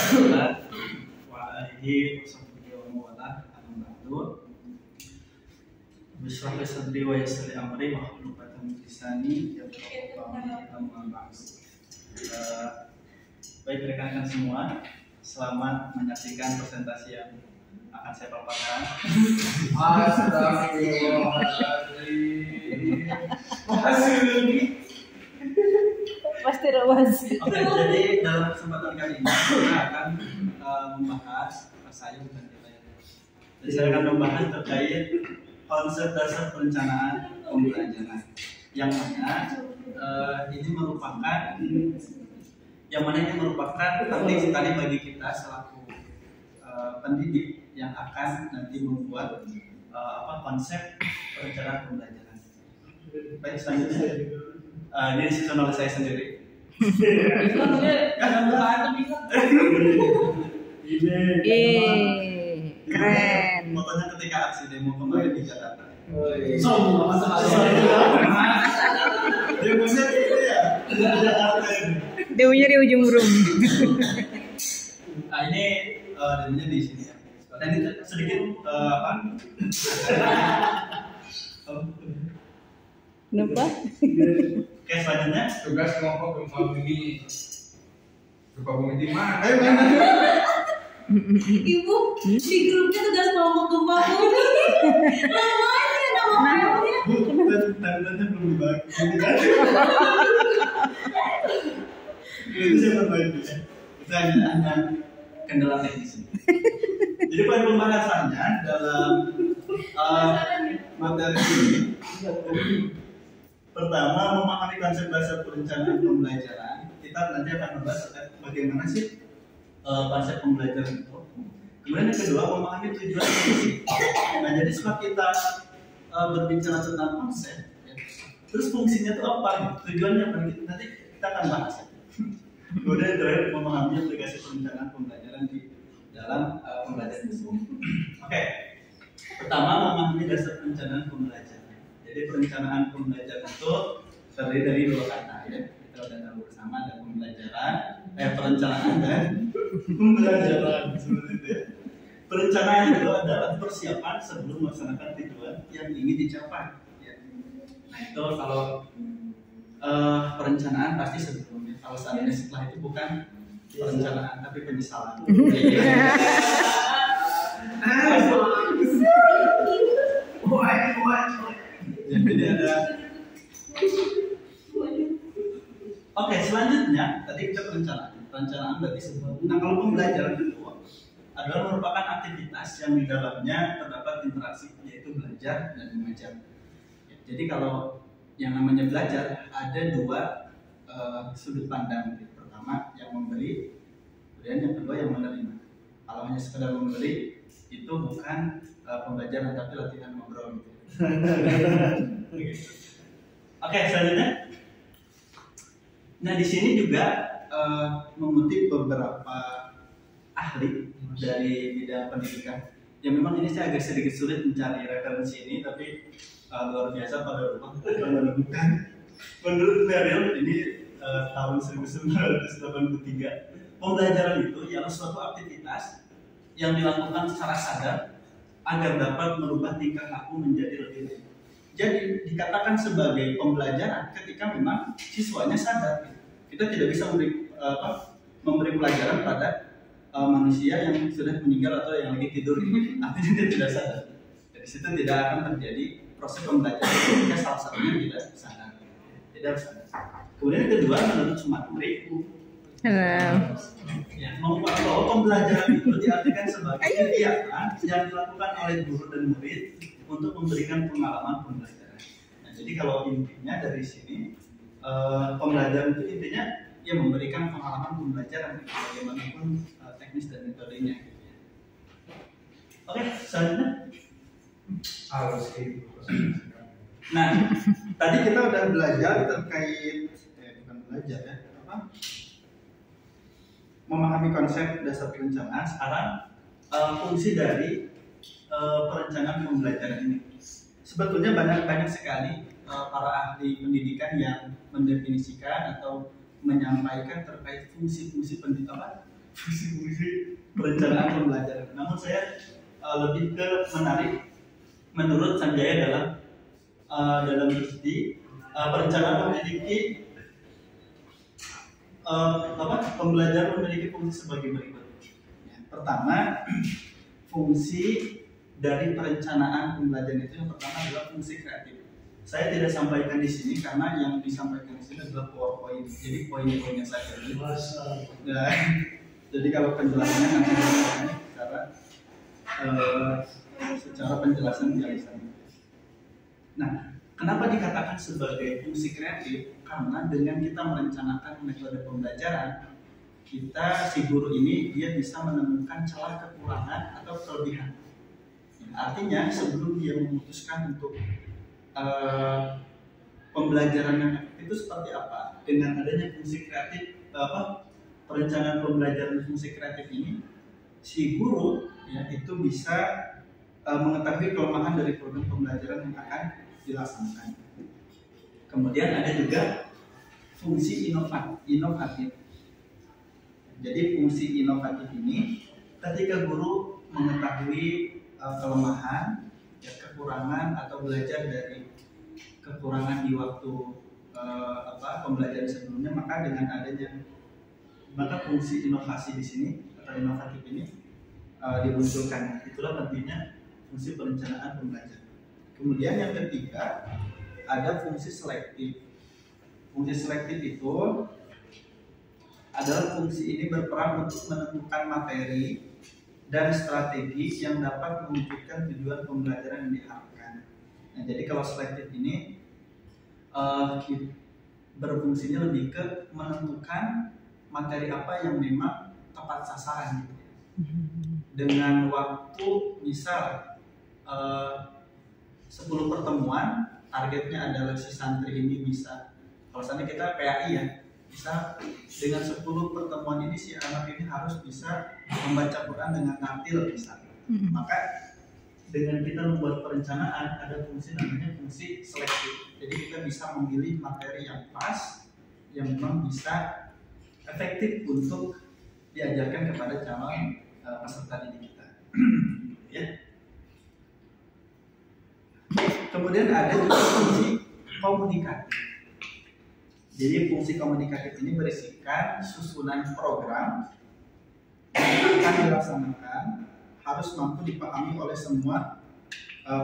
wa alihi wa mawala ba'du. Bismillah sadri wa yassir li amri wa hlul 'uqdatam min lisani yafqahu qawli amma ba'd. Baik rekan-rekan semua, selamat menyaksikan presentasi yang akan saya paparkan. Astagfirullahaladzim. Pasti rawas. Oke, jadi dalam kesempatan kali ini kita akan membahas saya bukan kita ya. Jadi saya akan membahas terkait konsep dasar perencanaan pembelajaran yang mana ini merupakan penting sekali bagi kita selaku pendidik yang akan nanti membuat konsep perencanaan pembelajaran. Baik, selanjutnya ini disusun oleh saya sendiri. Keren. Fotonya ketika aksi demo kemarin di Jakarta. Demonya gitu ya, Jakarta ini. Demonya di ujung room. Nah ini demonya di sini ya. Dan ini sedikit Kenapa? Oke, selanjutnya tugas kelompok gempa bumi. Gempa bumi di mana? Ibu di grupnya tugas kelompok gempa bumi. Namanya nama kelompoknya. Tandanya belum dibagi. Itu saya berbagi ya. Itu hanya kendala teknis. Jadi pada pembahasannya dalam materi ini, pertama memahami konsep dasar perencanaan pembelajaran. Kita nanti akan membahas bagaimana sih konsep pembelajaran itu. Kemudian yang kedua memahami tujuan fungsi. Nah jadi setelah kita berbicara tentang konsep, ya, terus fungsinya itu apa? Tujuannya apa? Nanti kita akan bahas. Kemudian yang terakhir memahami aplikasi perencanaan pembelajaran di dalam pembelajaran itu. Oke. Pertama memahami dasar perencanaan pembelajaran. Jadi perencanaan pembelajaran itu terdiri dari dua kata ya. Kita sudah tahu bersama ada perencanaan dan pembelajaran seperti itu ya. Perencanaan itu adalah persiapan sebelum melaksanakan tujuan yang ingin dicapai. Ya. Nah itu kalau perencanaan pasti sebelumnya. Kalau seandainya setelah itu bukan perencanaan tapi penyesalan. Jadi ada. Oke, selanjutnya tadi kita perencanaan berarti sebelum. Nah kalau pembelajaran itu adalah merupakan aktivitas yang di dalamnya terdapat interaksi yaitu belajar dan mengajar. Jadi kalau yang namanya belajar ada dua sudut pandang. Pertama yang memberi, kemudian yang kedua yang menerima. Kalau hanya sekedar memberi itu bukan pembelajaran tapi latihan ngobrol gitu. Oke, selanjutnya. Nah di sini juga mengutip beberapa ahli dari bidang pendidikan. Ya memang ini saya agak sedikit sulit mencari referensi ini, tapi luar biasa pada rumah menemukan. Menurut Merrill ini tahun 1983, pembelajaran itu ialah suatu aktivitas yang dilakukan secara sadar agar dapat merubah tingkah laku menjadi lebih baik. Jadi dikatakan sebagai pembelajaran ketika memang siswanya sadar. Kita tidak bisa memberi pelajaran pada manusia yang sudah meninggal atau yang lagi tidur. Artinya dia tidak sadar. Dari situ tidak akan terjadi proses pembelajaran ketika salah satunya tidak sadar. Tidak sadar. Kemudian yang kedua menurut Sumatera. Ya, membuat bahwa pembelajaran itu diartikan sebagai kegiatan yang dilakukan oleh guru dan murid untuk memberikan pengalaman pembelajaran. Nah, jadi kalau intinya dari sini pembelajaran itu intinya ya memberikan pengalaman pembelajaran bagaimanapun teknis dan metodenya. Oke, selanjutnya. Nah, tadi kita udah belajar terkait bukan belajar ya, memahami konsep dasar perencanaan. Sekarang fungsi dari perencanaan pembelajaran ini. Sebetulnya banyak sekali para ahli pendidikan yang mendefinisikan atau menyampaikan terkait fungsi-fungsi fungsi-fungsi perencanaan pembelajaran. Namun saya lebih ke menarik menurut Sanjaya dalam studi perencanaan memiliki pembelajaran memiliki fungsi sebagai berikut. Pertama, fungsi dari perencanaan pembelajaran itu yang pertama adalah fungsi kreatif. Saya tidak sampaikan di sini karena yang disampaikan di sini adalah PowerPoint. Jadi poin-poinnya saja. Nah, jadi kalau penjelasannya nanti secara penjelasan biasa. Nah, kenapa dikatakan sebagai fungsi kreatif? Karena dengan kita merencanakan metode pembelajaran, si guru ini dia bisa menemukan celah kekurangan atau kelebihan. Artinya sebelum dia memutuskan untuk pembelajaran yang efektif itu seperti apa, dengan adanya fungsi kreatif perencanaan pembelajaran fungsi kreatif ini, si guru ya itu bisa mengetahui kelemahan dari program pembelajaran yang akan dilaksanakan. Kemudian ada juga fungsi inovatif. Jadi fungsi inovatif ini ketika guru mengetahui kelemahan, kekurangan atau belajar dari kekurangan di waktu pembelajaran sebelumnya, maka fungsi inovasi di sini atau inovatif ini dimunculkan. Itulah pentingnya fungsi perencanaan pembelajaran. Kemudian yang ketiga ada fungsi selektif. Fungsi selektif itu adalah fungsi ini berperan untuk menemukan materi dan strategi yang dapat mewujudkan tujuan pembelajaran yang diharapkan. Nah, jadi kalau selektif ini berfungsinya lebih ke menemukan materi apa yang memang tepat sasaran gitu. Dengan waktu misal 10 pertemuan, targetnya adalah si santri ini bisa, kalau misalnya kita PAI ya, bisa dengan 10 pertemuan ini si anak ini harus bisa membaca Quran dengan natil misalnya. Maka dengan kita membuat perencanaan ada fungsi namanya fungsi selektif. Jadi kita bisa memilih materi yang pas, yang memang bisa efektif untuk diajarkan kepada calon peserta didik kita. Ya. Kemudian ada juga fungsi komunikatif. Jadi fungsi komunikatif ini berisikan susunan program yang akan dilaksanakan harus mampu dipahami oleh semua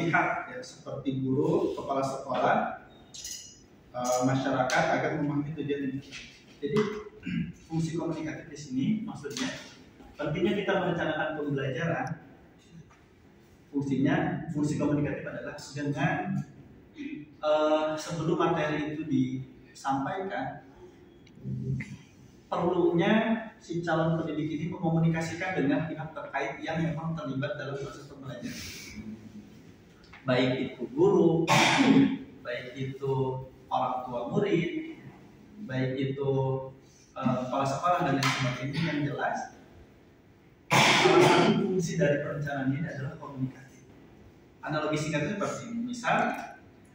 pihak ya, seperti guru, kepala sekolah, masyarakat agar memahami tujuan ini. Jadi fungsi komunikatif di sini maksudnya pentingnya kita merencanakan pembelajaran. Fungsi komunikatif adalah dengan sebelum materi itu disampaikan, perlunya si calon pendidik ini mengkomunikasikan dengan pihak terkait yang memang terlibat dalam proses pembelajaran. Baik itu guru, baik itu orang tua murid, baik itu kepala sekolah dan lain sebagainya. Yang jelas, salah satu fungsi dari perencanaan ini adalah komunikasi. Analogi singkatnya seperti ini. Misal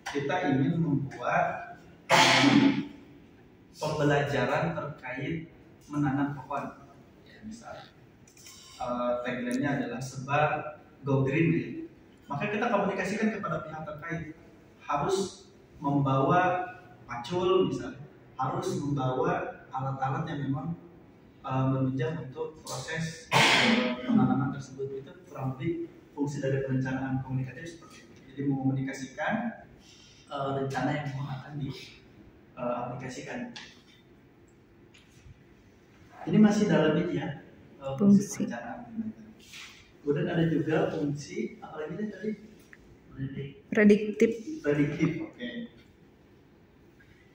kita ingin membuat pembelajaran terkait menanam pohon. Ya, misal tagline-nya adalah sebar go green. Ya. Maka kita komunikasikan kepada pihak terkait, harus membawa pacul misalnya, harus membawa alat-alat yang memang menunjang untuk proses penanaman tersebut. Itu kurang lebih fungsi dari perencanaan komunikatif seperti itu. Jadi mengomunikasikan rencana yang memang akan diaplikasikan. Ini masih dalam ini ya, fungsi perencanaan. Kemudian ada juga fungsi apa lagi tadi? Prediktif. Oke.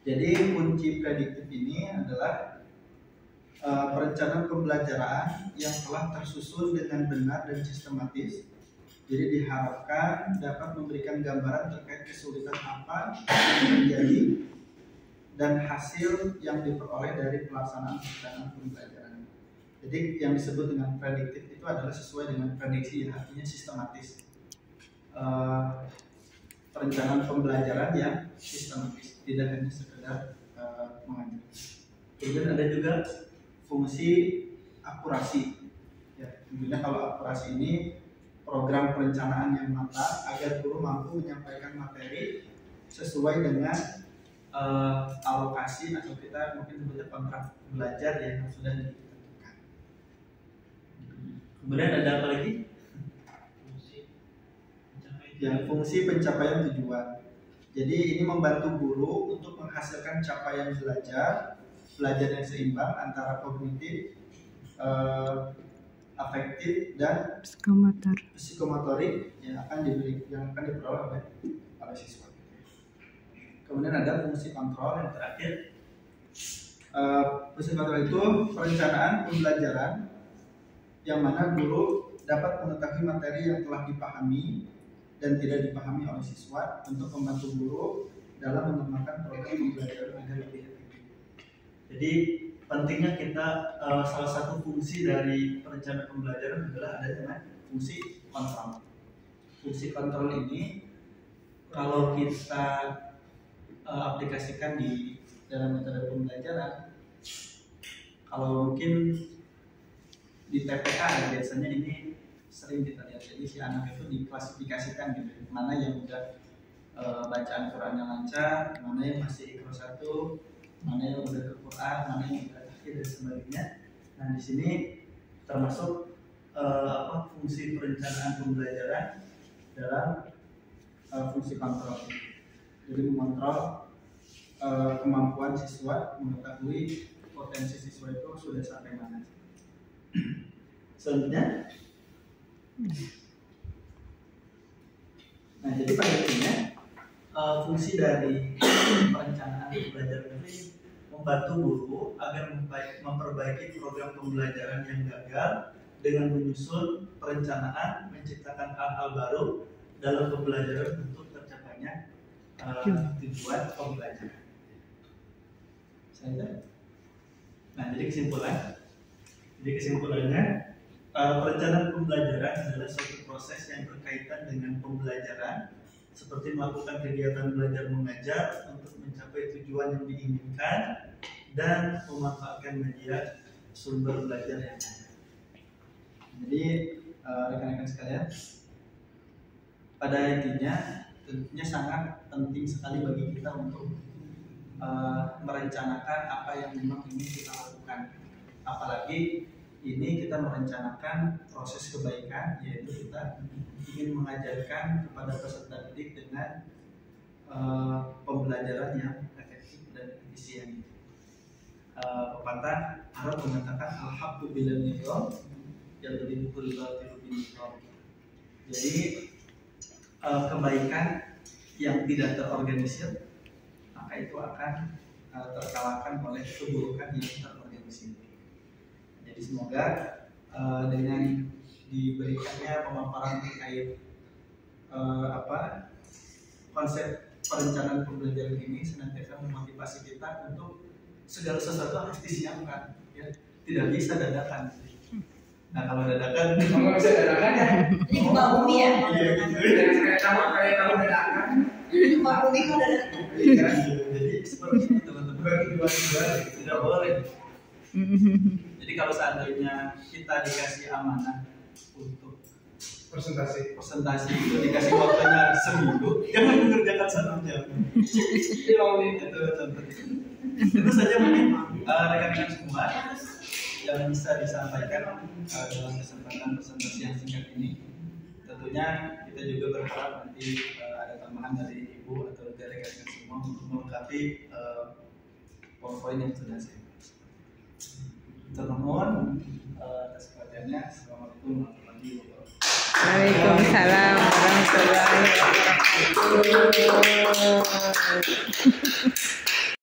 Jadi kunci prediktif ini adalah perencanaan pembelajaran yang telah tersusun dengan benar dan sistematis. Jadi diharapkan dapat memberikan gambaran terkait kesulitan apa yang terjadi dan hasil yang diperoleh dari pelaksanaan perencanaan pembelajaran. Jadi yang disebut dengan prediktif itu adalah sesuai dengan prediksi, artinya sistematis. Perencanaan pembelajaran yang sistematis, tidak hanya sekedar mengajar. Kemudian ada juga fungsi akurasi. Ya, tentunya kalau akurasi ini program perencanaan yang matang agar guru mampu menyampaikan materi sesuai dengan alokasi atau kita mungkin sebutnya kontrak belajar yang sudah ditentukan. Kemudian ada apa lagi? Ya, fungsi pencapaian tujuan. Jadi ini membantu guru untuk menghasilkan capaian belajar yang seimbang antara kognitif, afektif dan psikomotorik yang akan diperoleh oleh siswa. Kemudian ada fungsi kontrol yang terakhir. Fungsi kontrol itu perencanaan pembelajaran yang mana guru dapat mengetahui materi yang telah dipahami dan tidak dipahami oleh siswa untuk membantu guru dalam mengembangkan program pembelajaran agar lebih efektif. Jadi pentingnya kita salah satu fungsi dari perencanaan pembelajaran adalah adanya fungsi kontrol. Fungsi kontrol ini kalau kita aplikasikan di dalam metode pembelajaran, kalau mungkin di TPA biasanya ini sering kita lihat, jadi si anak itu diklasifikasikan gitu, mana yang udah bacaan Qurannya lancar, mana yang masih Iqra 1, mana yang udah ke Quran, mana yang udah akhir dan sebagainya. Nah di sini termasuk fungsi perencanaan pembelajaran dalam fungsi kontrol. Jadi mengontrol kemampuan siswa, mengetahui potensi siswa itu sudah sampai mana. Selanjutnya, nah jadi pada intinya fungsi dari perencanaan pembelajaran ini membantu guru agar memperbaiki program pembelajaran yang gagal dengan menyusun perencanaan, menciptakan hal-hal baru dalam pembelajaran untuk tercapainya tujuan pembelajaran. Nah, jadi kesimpulannya, perencanaan pembelajaran adalah suatu proses yang berkaitan dengan pembelajaran, seperti melakukan kegiatan belajar mengajar untuk mencapai tujuan yang diinginkan dan memanfaatkan media sumber belajar yang ada. Jadi rekan-rekan sekalian, pada intinya tentunya sangat penting sekali bagi kita untuk merencanakan apa yang memang ingin kita lakukan. Apalagi ini kita merencanakan proses kebaikan, yaitu kita ingin mengajarkan kepada peserta didik dengan pembelajaran yang efektif dan efisien. Pepatah Arab mengatakan al-haqqu bil nizam yadribu al-batilu bin nizam. Jadi kebaikan yang tidak terorganisir maka itu akan terkalahkan oleh keburukan yang terorganisir. Jadi semoga dengan diberikannya pemaparan terkait konsep perencanaan pembelajaran ini senantiasa memotivasi kita untuk segala sesuatu harus disiapkan, ya. Tidak bisa dadakan. Nah kalau dadakan, kalau bisa dadakan ya. Ini Gempa Bumi ya? Iya gitu. Kayak kalau dadakan. Gempa Bumi kok dadakan. Iya, jadi seperti itu teman-teman. Bagi dua tidak boleh. Jadi kalau seandainya kita dikasih amanah untuk presentasi itu dikasih waktunya seminggu, jangan mengerjakan 1 jam. Itu contoh. Itu saja mungkin rekan-rekan semua yang bisa disampaikan dalam kesempatan presentasi yang singkat ini. Tentunya kita juga berharap nanti ada tambahan dari ibu atau dari rekan-rekan semua untuk melengkapi poin-poin yang sudah saya bahas. Termohon atas perhatiannya. Assalamualaikum warahmatullahi wabarakatuh. Waalaikumsalam warahmatullahi wabarakatuh.